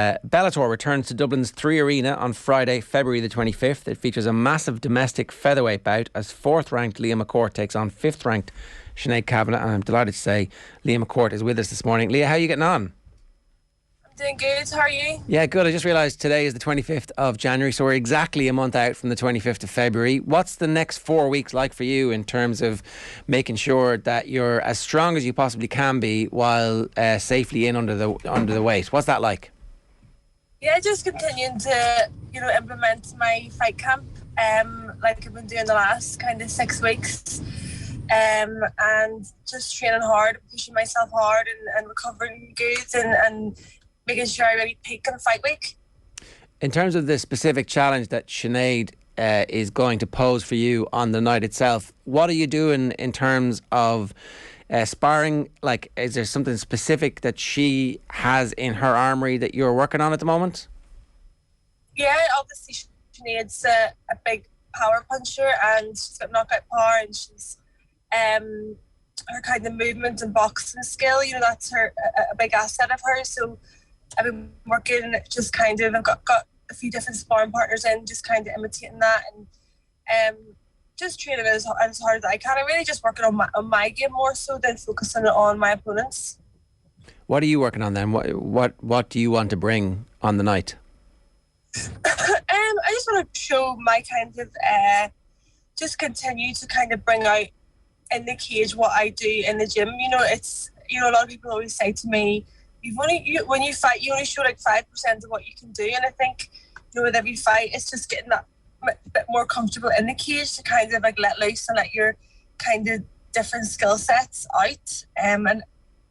Bellator returns to Dublin's 3 Arena on Friday, February the 25th. It features a massive domestic featherweight bout as 4th ranked Leah McCourt takes on 5th ranked Sinead Kavanagh. And I'm delighted to say Leah McCourt is with us this morning. Leah, how are you getting on? I'm doing good. How are you? Yeah, good. I just realised today is the 25th of January, so we're exactly a month out from the 25th of February. What's the next 4 weeks like for you in terms of making sure that you're as strong as you possibly can be while safely in under the weight? What's that like? Yeah, just continuing to, implement my fight camp, like I've been doing the last kind of 6 weeks, and just training hard, pushing myself hard, and recovering good, and making sure I really peak in fight week. In terms of the specific challenge that Sinead is going to pose for you on the night itself, what are you doing in terms of sparring? Like, is there something specific that she has in her armoury that you're working on at the moment? Yeah, obviously Sinead's a big power puncher, and she's got knockout power, and she's her kind of movement and boxing skill, that's a big asset of hers. So I've been working just kind of, I've got a few different sparring partners in, just kind of imitating that, and just training as hard as I can. I'm really just working on my game more so than focusing on my opponents. What are you working on then? What do you want to bring on the night? I just want to show my kind of just continue to kind of bring out in the cage what I do in the gym. It's a lot of people always say to me, when you fight, you only show like 5% of what you can do, and I think with every fight, it's just getting that bit more comfortable in the cage to kind of like let loose and let your kind of different skill sets out. And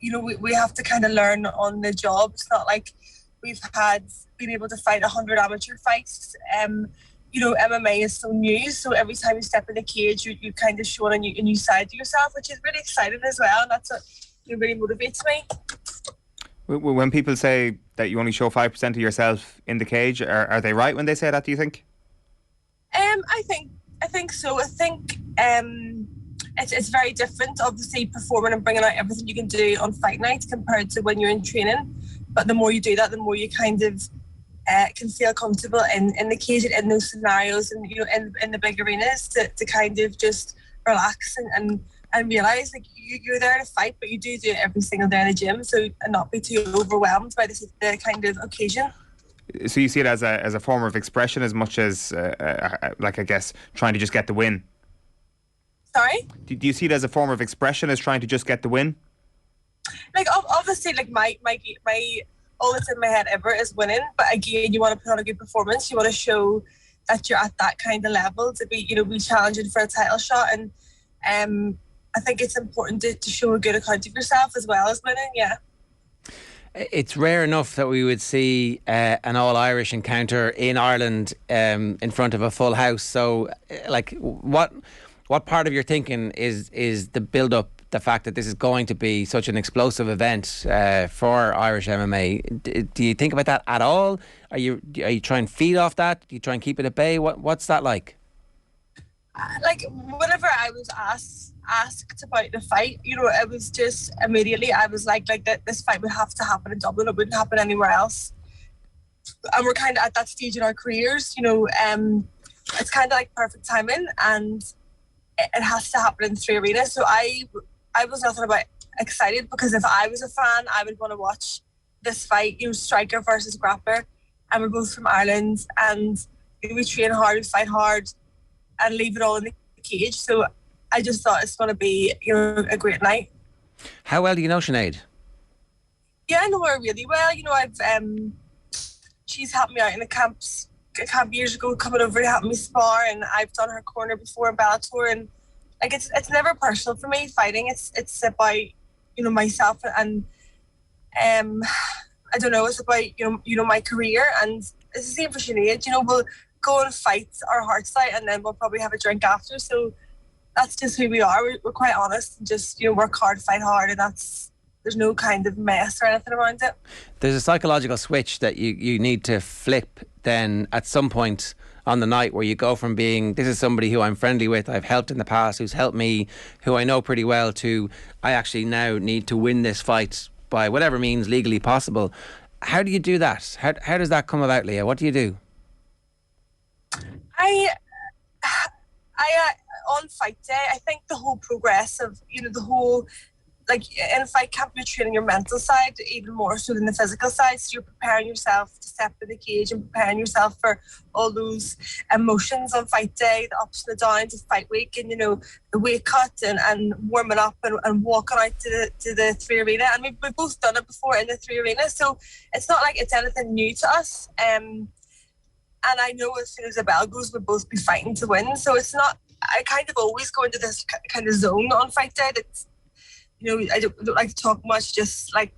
we have to kind of learn on the job. It's not like we've been able to fight 100 amateur fights. MMA is so new, so every time you step in the cage, you kind of show a new side to yourself, which is really exciting as well, and that's what really motivates me. When people say that you only show 5% of yourself in the cage, are they right when they say that, do you think? I think so. I think it's very different, obviously, performing and bringing out everything you can do on fight night compared to when you're in training. But the more you do that, the more you kind of can feel comfortable in the cage and in those scenarios, and in the big arenas to kind of just relax and realise like you're there to fight, but you do it every single day in the gym, and not be too overwhelmed by the kind of occasion. So you see it as a form of expression as much as I guess trying to just get the win? Sorry? Do you see it as a form of expression as trying to just get the win? Like obviously, like my all that's in my head ever is winning. But again, you want to put on a good performance. You want to show that you're at that kind of level to be challenging for a title shot. And I think it's important to show a good account of yourself as well as winning. Yeah. It's rare enough that we would see an all-Irish encounter in Ireland in front of a full house. So, like, what part of your thinking is the build-up, the fact that this is going to be such an explosive event for Irish MMA? Do you think about that at all? Are you trying to feed off that? Do you try and keep it at bay? What's that like? Like, whenever I was asked about the fight, it was just immediately I was like that this fight would have to happen in Dublin. It wouldn't happen anywhere else. And we're kind of at that stage in our careers, it's kind of like perfect timing, and it has to happen in the 3 Arena. So I was nothing about excited, because if I was a fan, I would want to watch this fight, striker versus grappler, and we're both from Ireland, and we train hard, we fight hard, and leave it all in the cage. So I just thought it's going to be, a great night. How well do you know Sinead? Yeah, I know her really well. She's helped me out in a camp years ago, coming over to help me spar, and I've done her corner before in Bellator, and like it's never personal for me fighting. It's about myself, and I don't know. It's about my career, and it's the same for Sinead. We'll go and fight our hearts out, and then we'll probably have a drink after. So that's just who we are. We're quite honest, and just work hard, fight hard, and there's no kind of mess or anything around it. There's a psychological switch that you need to flip then at some point on the night, where you go from being, this is somebody who I'm friendly with, I've helped in the past, who's helped me, who I know pretty well, to I actually now need to win this fight by whatever means legally possible. How do you do that? How does that come about, Leah? What do you do? I on fight day, I think the whole progress of, the whole, like, in a fight camp, you're training your mental side even more so than the physical side. So you're preparing yourself to step in the cage and preparing yourself for all those emotions on fight day, the ups and the downs of fight week, and, the weight cut and warming up and walking out to the 3 Arena. And we've both done it before in the 3 Arena. So it's not like it's anything new to us. And I know as soon as the bell goes, we'll both be fighting to win. So it's not, I kind of always go into this kind of zone on fight day that's, I don't like to talk much, just like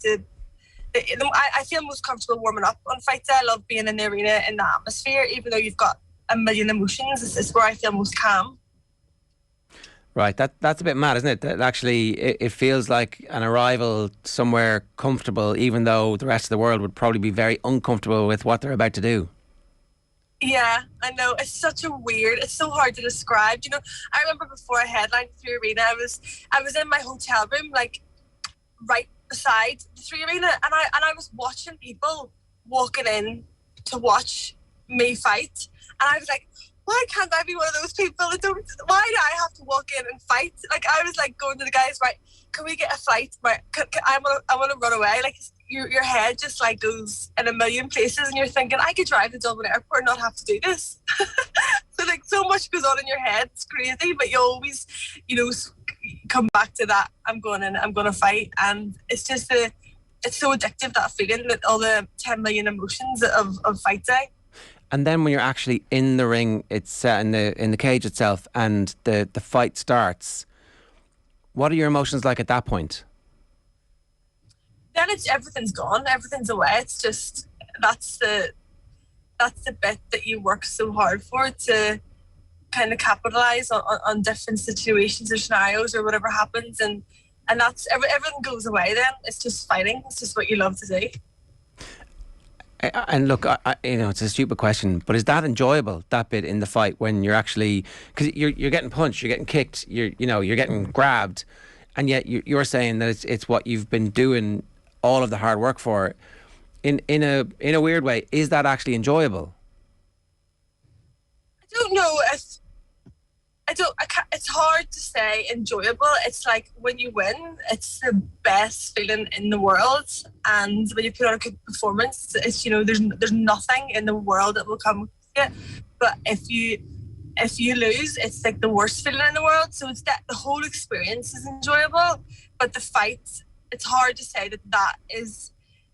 I feel most comfortable warming up on fight day. I love being in the arena, in the atmosphere, even though you've got a million emotions. This is where I feel most calm. Right, that's a bit mad, isn't it? That actually, it feels like an arrival somewhere comfortable, even though the rest of the world would probably be very uncomfortable with what they're about to do. Yeah, I know. It's so hard to describe. I remember before I headlined the 3 Arena, I was in my hotel room, like right beside the 3 Arena, and I was watching people walking in to watch me fight, and I was like, why can't I be one of those people why do I have to walk in and fight? Like, I was like going to the guys, right, can we get a flight? Right, I want to run away. Like, your head just like goes in a million places, and you're thinking, I could drive to Dublin Airport and not have to do this. So like, so much goes on in your head. It's crazy, but you always, come back to that. I'm going to fight, and it's just it's so addictive, that feeling, that all the 10 million emotions of fight day. And then when you're actually in the ring, it's in the cage itself, and the fight starts. What are your emotions like at that point? Then everything's gone, everything's away. It's just that's the bit that you work so hard for, to kind of capitalize on different situations or scenarios or whatever happens, and that's everything goes away. Then it's just fighting. It's just what you love to do. And look, it's a stupid question, but is that enjoyable, that bit in the fight, when you're actually, because you're getting punched, you're getting kicked, you're getting grabbed, and yet you're saying that it's what you've been doing all of the hard work for. In a weird way, is that actually enjoyable? I don't know if it's hard to say enjoyable. It's like, when you win, it's the best feeling in the world, and when you put on a good performance, it's there's nothing in the world that will come with it. But if you lose, it's like the worst feeling in the world. So it's that the whole experience is enjoyable, but the fight, it's hard to say that is,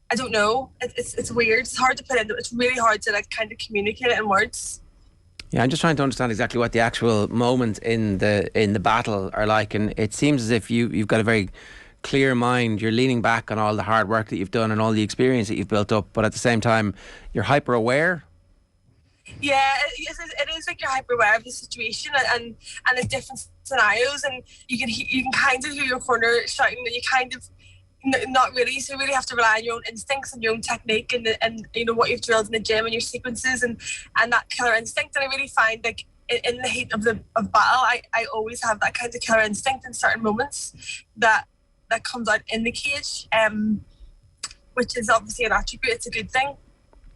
I don't know. It's weird. It's hard to put into. It's really hard to like kind of communicate it in words. Yeah, I'm just trying to understand exactly what the actual moments in the battle are like, and it seems as if you've got a very clear mind. You're leaning back on all the hard work that you've done and all the experience that you've built up, but at the same time, you're hyper aware. Yeah, it is like you're hyper aware of the situation and the different scenarios, and you can kind of hear your corner shouting, and you kind of not really. So you really have to rely on your own instincts and your own technique, and what you've drilled in the gym and your sequences and that killer instinct. And I really find, like, in the heat of battle, I always have that kind of killer instinct in certain moments that comes out in the cage, which is obviously an attribute. It's a good thing.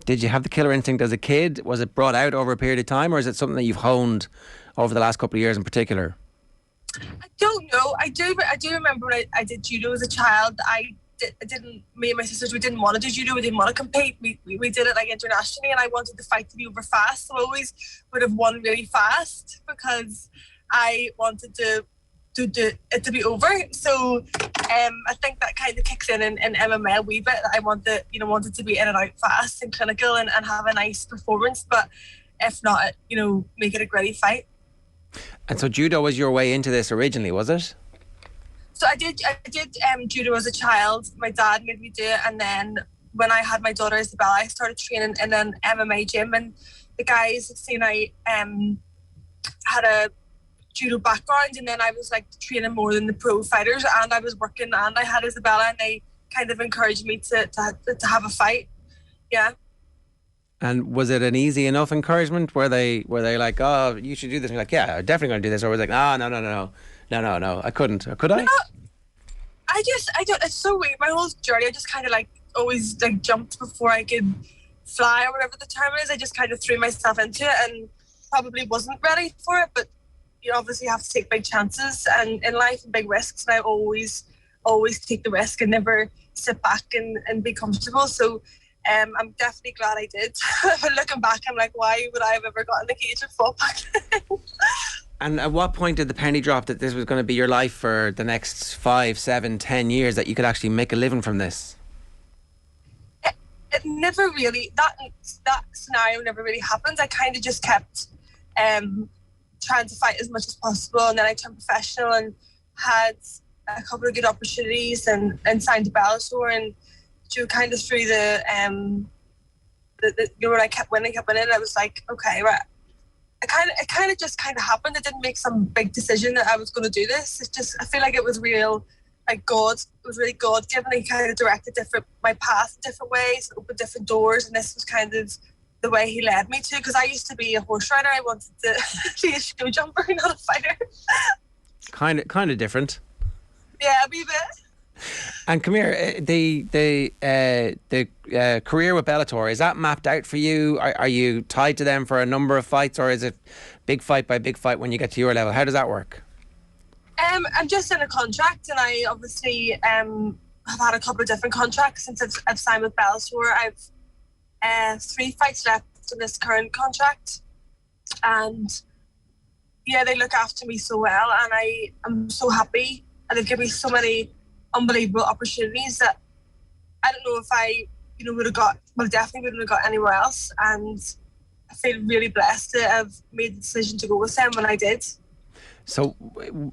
Did you have the killer instinct as a kid? Was it brought out over a period of time, or is it something that you've honed over the last couple of years in particular? I don't know. I do remember when I did judo as a child. Me and my sisters, we didn't want to do judo. We didn't want to compete. We did it like internationally, and I wanted the fight to be over fast. So I always would have won really fast because I wanted it to be over. So I think that kind of kicks in MMA a wee bit. I wanted to be in and out fast and clinical and have a nice performance. But if not, make it a gritty fight. And so judo was your way into this originally, was it? So I did judo as a child. My dad made me do it, and then when I had my daughter Isabella, I started training in an MMA gym, and the guys had seen I had a judo background, and then I was like training more than the pro fighters, and I was working, and I had Isabella, and they kind of encouraged me to have a fight. Yeah. And was it an easy enough encouragement? Were they like, oh, you should do this? And you're like, yeah, I'm definitely going to do this. Or was it like, no, I couldn't. Could I? No, I don't. It's so weird. My whole journey, I just kind of like always like jumped before I could fly or whatever the term is. I just kind of threw myself into it and probably wasn't ready for it, but you obviously have to take big chances and in life and big risks, and I always take the risk and never sit back and be comfortable. So I'm definitely glad I did. But looking back, I'm like, why would I have ever got in the cage and fought back then? And at what point did the penny drop that this was going to be your life for the next 5, 7, 10 years, that you could actually make a living from this? It never really, that scenario never really happened. I kind of just kept trying to fight as much as possible, and then I turned professional and had a couple of good opportunities and signed to Bellator, and kind of through the when I kept winning, I was like, okay, right. It kind of just happened. I didn't make some big decision that I was going to do this. It's just, I feel like it was real, like God. It was really God given. He kind of directed my path in different ways, opened different doors, and this was kind of the way he led me to. Because I used to be a horse rider. I wanted to be a show jumper, not a fighter. Kind of different. Yeah, a wee bit. And come here, the career with Bellator, is that mapped out for you? Are you tied to them for a number of fights, or is it big fight by big fight when you get to your level? How does that work? I'm just in a contract, and I obviously have had a couple of different contracts since I've signed with Bellator. I've 3 fights left in this current contract, and yeah, they look after me so well, and I'm so happy, and they've given me so many unbelievable opportunities that I don't know if I would have got, well, definitely wouldn't have got anywhere else, and I feel really blessed to have made the decision to go with them when I did. So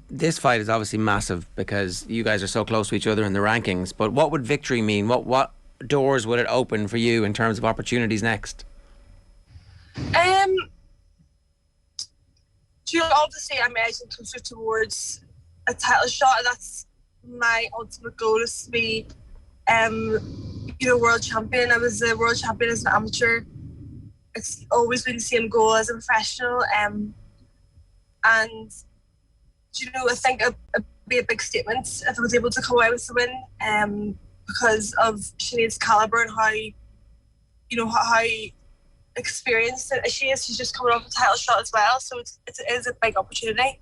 this fight is obviously massive because you guys are so close to each other in the rankings, but what would victory mean? What doors would it open for you in terms of opportunities next? Obviously I'm edging closer towards a title shot. That's my ultimate goal, is to be world champion. I was a world champion as an amateur. It's always been the same goal as a professional, and I think it'd be a big statement if I was able to come away with the win, because of Sinead's calibre and how experienced she is. She's just coming off a title shot as well, so it is a big opportunity.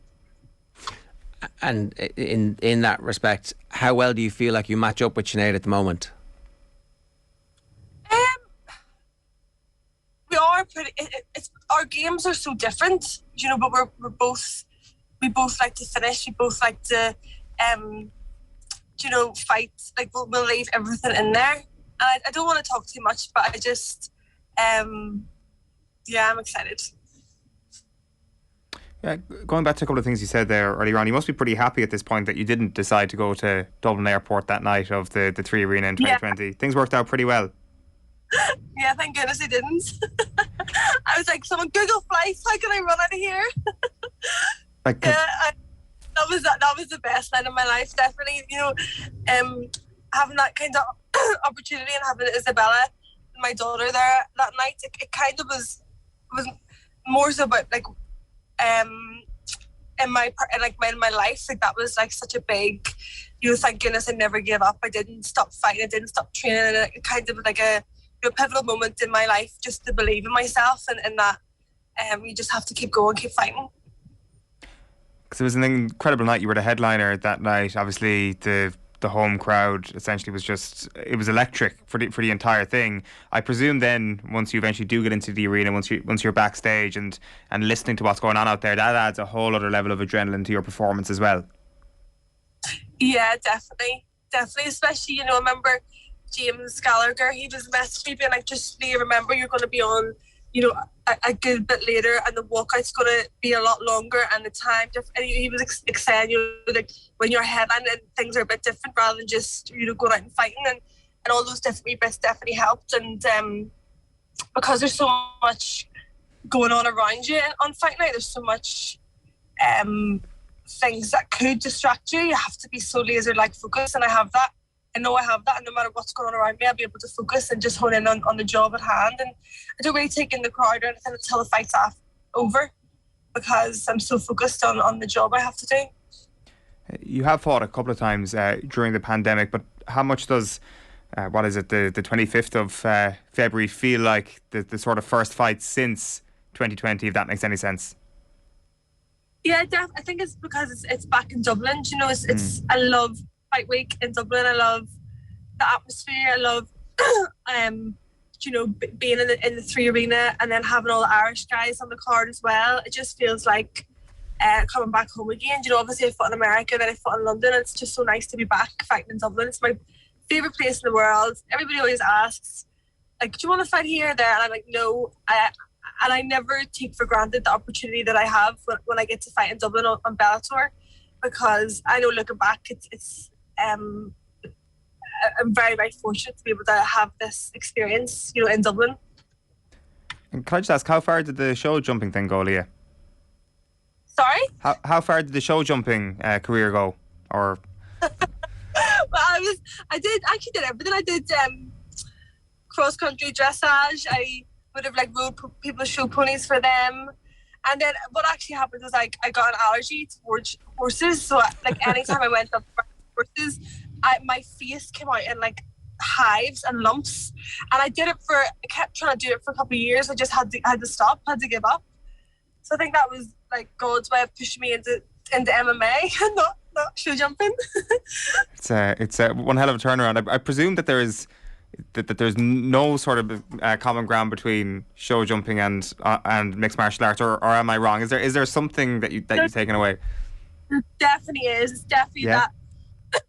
And in that respect, how well do you feel like you match up with Sinead at the moment? We are pretty. Our games are so different, but we both like to finish. We both like to, fight. Like we'll leave everything in there. And I don't want to talk too much, but I just, I'm excited. Yeah, going back to a couple of things you said there earlier on, you must be pretty happy at this point that you didn't decide to go to Dublin Airport that night of the 3 Arena in 2020. Yeah. Things worked out pretty well. Yeah, thank goodness it didn't. I was like, someone Google flights, how can I run out of here? That was the best night of my life, definitely. Having that kind of opportunity and having Isabella, my daughter, there that night, it kind of was more so about like in my life, like that was like such a big, thank goodness I never gave up. I didn't stop fighting, I didn't stop training, and it kind of like a pivotal moment in my life, just to believe in myself and that you just have to keep going, keep fighting. Because it was an incredible night. You were the headliner that night. Obviously the home crowd essentially was it was electric for the entire thing. I presume then once you eventually do get into the arena, once you're backstage and listening to what's going on out there, that adds a whole other level of adrenaline to your performance as well. Yeah, definitely, especially I remember James Gallagher, he was messaging me being like, just Leah, remember you're going to be on a good bit later, and the walkout's going to be a lot longer, and the time and he was saying like when you're headlining, things are a bit different rather than just going out and fighting, and all those different bits definitely helped. And because there's so much going on around you on fight night, there's so much things that could distract you. You have to be so laser focused, and I have that. I know I have that, and no matter what's going on around me, I'll be able to focus and just hone in on the job at hand. And I don't really take in the crowd or anything until the fight's over, because I'm so focused on the job I have to do. You have fought a couple of times during the pandemic, but how much does what is it, the 25th of February feel like the sort of first fight since 2020, if that makes any sense? Yeah, I think it's because it's back in Dublin. You know, it's I love fight week in Dublin. I love the atmosphere. I love you know, being in the Three Arena and then having all the Irish guys on the card as well. It just feels like coming back home again. You know, obviously I fought in America, then I fought in London. And it's just so nice to be back fighting in Dublin. It's my favourite place in the world. Everybody always asks, like, do you want to fight here or there? And I'm like, no. And I never take for granted the opportunity that I have when I get to fight in Dublin on Bellator, because I know looking back, I'm very, very fortunate to be able to have this experience, you know, in Dublin. And can I just ask, how far did the show jumping thing go, Leah? Sorry? How far did the show jumping career go? Or well, I actually did everything. I did cross country dressage. I would have like rode people's show ponies for them. And then what actually happened was like I got an allergy towards horses. So like anytime I went up for horses, my face came out in like hives and lumps. And I kept trying to do it for a couple of years. I just had to stop, had to give up. So I think that was like God's way of pushing me into MMA and not show jumping. It's one hell of a turnaround. I presume that there's no sort of common ground between show jumping and mixed martial arts, or am I wrong? Is there something that you've taken away? There definitely is. It's definitely that. I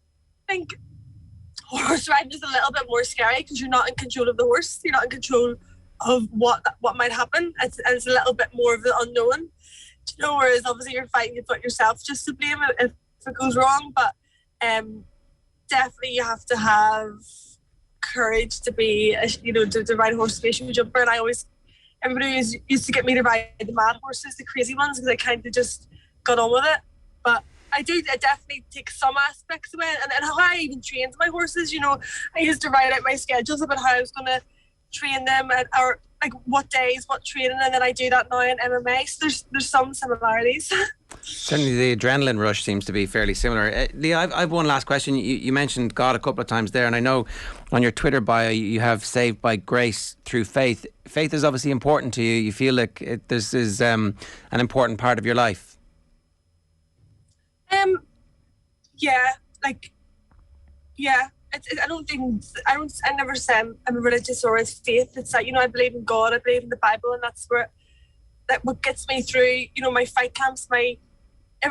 think horse riding is a little bit more scary because you're not in control of the horse. You're not in control of what might happen. It's a little bit more of the unknown. You know, whereas obviously you're fighting, you've got yourself just to blame if it goes wrong. But definitely you have to have courage to be, to ride a horse to be a show jumper. And everybody used to get me to ride the mad horses, the crazy ones, because I kind of just got on with it. But I definitely take some aspects away, and how I even trained my horses. You know, I used to write out my schedules about how I was going to train them, or like what days, what training, and then I do that now in MMA. So there's some similarities. Certainly the adrenaline rush seems to be fairly similar. Leah, I've one last question. You mentioned God a couple of times there, and I know on your Twitter bio you have saved by grace through faith. Faith is obviously important to you. You feel like this is an important part of your life. I never say I'm a religious or it's faith. It's like, I believe in God, I believe in the Bible, and that's what gets me through, my fight camps,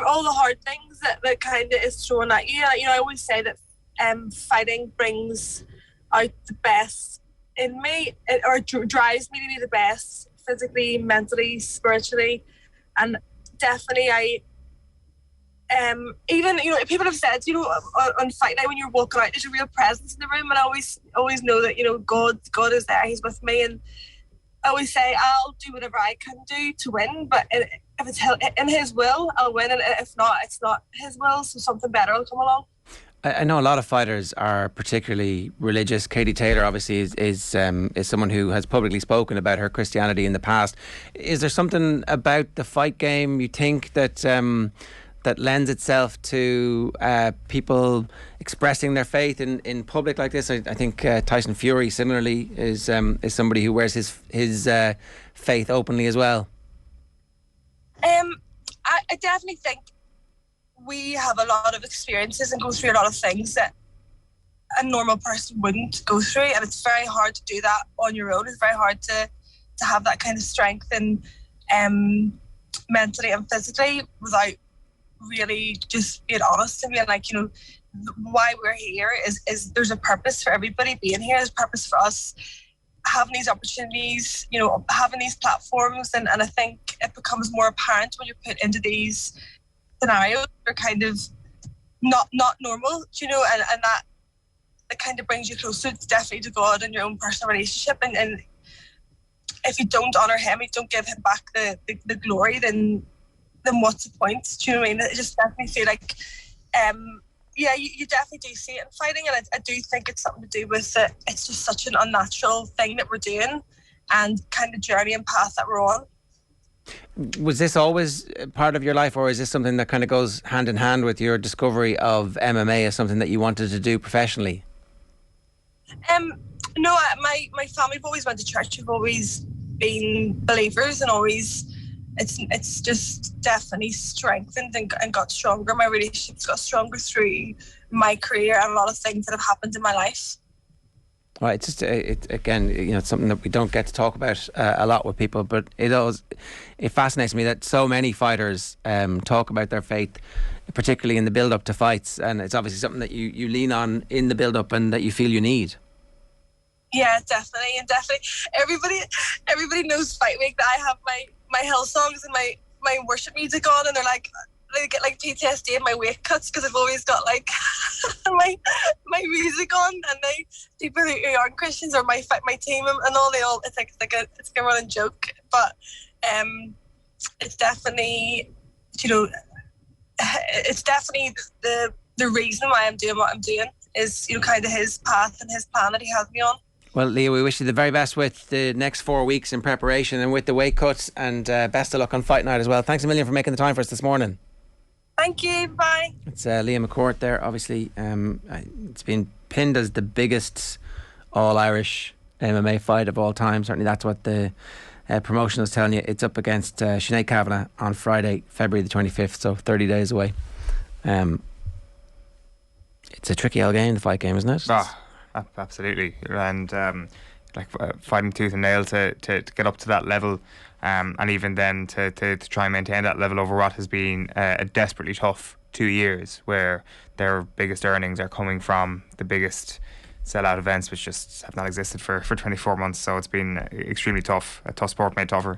all the hard things that kind of is thrown at you. I always say that fighting brings out the best in me, or drives me to be the best physically, mentally, spiritually, and definitely even people have said on fight night when you're walking out there's a real presence in the room, and I always know that God is there, he's with me, and I always say I'll do whatever I can do to win, but if it's in his will I'll win, and if not, it's not his will, so something better will come along. I know a lot of fighters are particularly religious. Katie Taylor obviously is someone who has publicly spoken about her Christianity in the past. Is there something about the fight game you think that lends itself to people expressing their faith in public like this? I think Tyson Fury similarly is somebody who wears his faith openly as well. I definitely think we have a lot of experiences and go through a lot of things that a normal person wouldn't go through, and it's very hard to do that on your own. It's very hard to have that kind of strength and mentally and physically without really just being honest and being like, why we're here is there's a purpose for everybody being here. There's a purpose for us having these opportunities, having these platforms, and I think it becomes more apparent when you're put into these scenarios that are kind of not normal, and that it kind of brings you closer definitely to God and your own personal relationship, and if you don't honour him, you don't give him back the glory, then what's the point? Do you know what I mean? I just definitely feel like, you definitely do see it in fighting, and I do think it's something to do with it. It's just such an unnatural thing that we're doing, and kind of journey and path that we're on. Was this always part of your life, or is this something that kind of goes hand in hand with your discovery of MMA as something that you wanted to do professionally? No, my family have always went to church. We've always been believers, and always it's just definitely strengthened and got stronger. My relationships got stronger through my career and a lot of things that have happened in my life. Right, it's just again, it's something that we don't get to talk about a lot with people, but it fascinates me that so many fighters talk about their faith, particularly in the build up to fights, and it's obviously something that you lean on in the build up and that you feel you need. Yeah, definitely, and definitely everybody knows Fight Week that I have my hill songs and my worship music on, and they get like PTSD in my weight cuts because I've always got like my music on, and people who aren't Christians or my team and all it's like a running joke, but it's definitely it's definitely the reason why I'm doing what I'm doing is kind of his path and his plan that he has me on. Well, Leah, we wish you the very best with the next 4 weeks in preparation and with the weight cuts, and best of luck on fight night as well. Thanks a million for making the time for us this morning. Thank you. Bye. It's Leah McCourt there. Obviously, it's been pinned as the biggest all-Irish MMA fight of all time. Certainly that's what the promotion is telling you. It's up against Sinead Kavanagh on Friday, February the 25th, so 30 days away. It's a tricky old game, the fight game, isn't it? Absolutely. And fighting tooth and nail to get up to that level. And even then to try and maintain that level over what has been a desperately tough 2 years, where their biggest earnings are coming from the biggest sellout events, which just have not existed for 24 months. So it's been extremely tough, a tough sport made tougher.